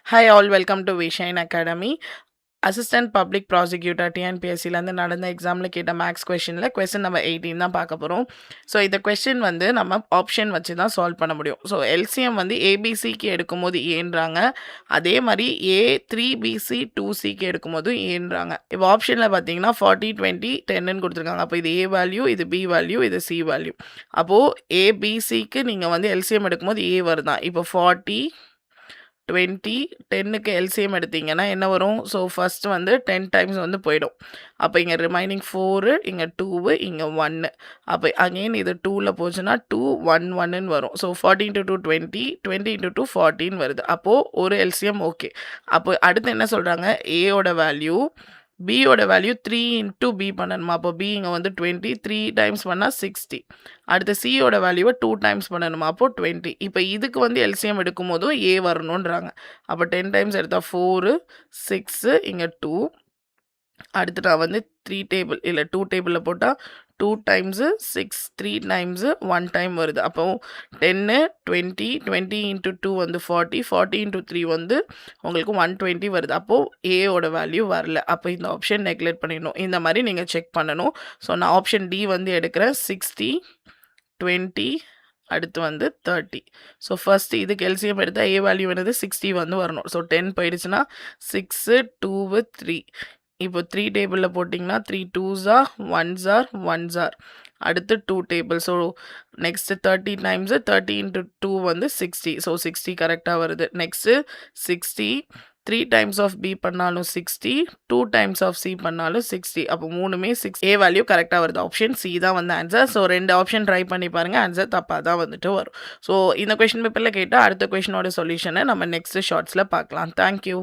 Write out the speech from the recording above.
Hi all, welcome to Vishine Academy. Assistant public prosecutor டிஎன்பிஎஸ்சிலேருந்து நடந்த எக்ஸாமில் கேட்ட மேக்ஸ் கொஷினில் கொஸ்டின் நம்பர் 18 தான் பார்க்க போகிறோம். ஸோ இந்த கொஸ்டின் வந்து நம்ம ஆப்ஷன் வச்சு தான் சால்வ் பண்ண முடியும். ஸோ எல்சிஎம் வந்து ஏபிசிக்கு எடுக்கும்போது ஏன்றாங்க, அதே மாதிரி A3BC 2Cக்கு எடுக்கும்போது ஏன்றாங்க. இப்போ ஆப்ஷனில் பார்த்தீங்கன்னா 40 20 10ன்னு கொடுத்துருக்காங்க. அப்போ இது ஏ வேல்யூ, இது பி வேல்யூ, இது சி வேல்யூ. அப்போது ஏபிசிக்கு நீங்கள் வந்து எல்சிஎம் எடுக்கும்போது ஏ வருதான். இப்போ 40 20 10க்கு எல்சிஎம் எடுத்தீங்கன்னா என்ன வரும்? ஸோ ஃபர்ஸ்ட் வந்து 10 டைம்ஸ் வந்து போயிடும். அப்போ இங்கே ரிமைனிங் 4, இங்கே 2, இங்கே 1. அப்போ அகெயின் இது 2ல் போச்சுன்னா 2 1 1ன்னு வரும். ஸோ 40 × 2 20, 20 × 2 14 வருது. அப்போது ஒரு எல்சிஎம் ஓகே. அப்போ அடுத்து என்ன சொல்கிறாங்க, ஏயோட வேல்யூ பியோட வேல்யூ 3 × B பண்ணணுமா? அப்போ B இங்கே வந்து 20, 3 டைம்ஸ் பண்ணால் 60. அடுத்து சியோட வேல்யூவை 2 டைம்ஸ் பண்ணணுமா? அப்போ 20. இப்போ இதுக்கு வந்து எல்சிஎம் எடுக்கும் போதும் ஏ வரணுன்றாங்க. அப்போ 10 டைம்ஸ் எடுத்தால் 4, 6, இங்கே 2. அடுத்து நான் வந்து 3 டேபிள் இல்லை 2 டேபிளில் போட்டால் 2 டைம்ஸு 6, 3 டைம்ஸு 1 டைம் வருது. அப்போ 10 20 20 × 2 வந்து 40, 40 × 3 வந்து உங்களுக்கு 120 வருது. அப்போது ஏயோட வேல்யூ வரல. அப்போ இந்த ஆப்ஷன் நெக்லெக்ட் பண்ணிடணும். இந்த மாதிரி நீங்கள் செக் பண்ணணும். ஸோ நான் ஆப்ஷன் டி வந்து எடுக்கிறேன். 60 20 அடுத்து வந்து 30. ஸோ ஃபர்ஸ்ட் இதுக்கு எல்சிஎம் எடுத்தால் ஏ வேல்யூ என்னது 60 வந்து வரணும். ஸோ 10 போயிடுச்சுன்னா 6 2 3. இப்போ 3 டேபிளில் போட்டிங்கன்னா 3 2s are 1s are 1s are. அடுத்து 2 டேபிள். ஸோ நெக்ஸ்ட்டு 30 டைம்ஸு 30 × 2 வந்து 60. ஸோ 60 கரெக்டாக வருது. நெக்ஸ்ட்டு 60 3 டைம்ஸ் ஆஃப் பி பண்ணாலும் 60, 2 டைம்ஸ் ஆஃப் சி பண்ணாலும் 60. அப்போ மூணுமே 6. ஏ வேல்யூ கரெக்டாக வருது. ஆப்ஷன் சி தான் வந்து ஆன்சர். ஸோ 2 ஆப்ஷன் ட்ரை பண்ணி பாருங்கள், ஆன்சர் தப்பாக தான் வந்துட்டு வரும். ஸோ இந்த கொஷின் பேப்பரில் கேட்டால் அடுத்த கொஷினோட சொல்யூஷனை நம்ம நெக்ஸ்ட் ஷார்ட்ஸில் பார்க்கலாம். தேங்க்யூ.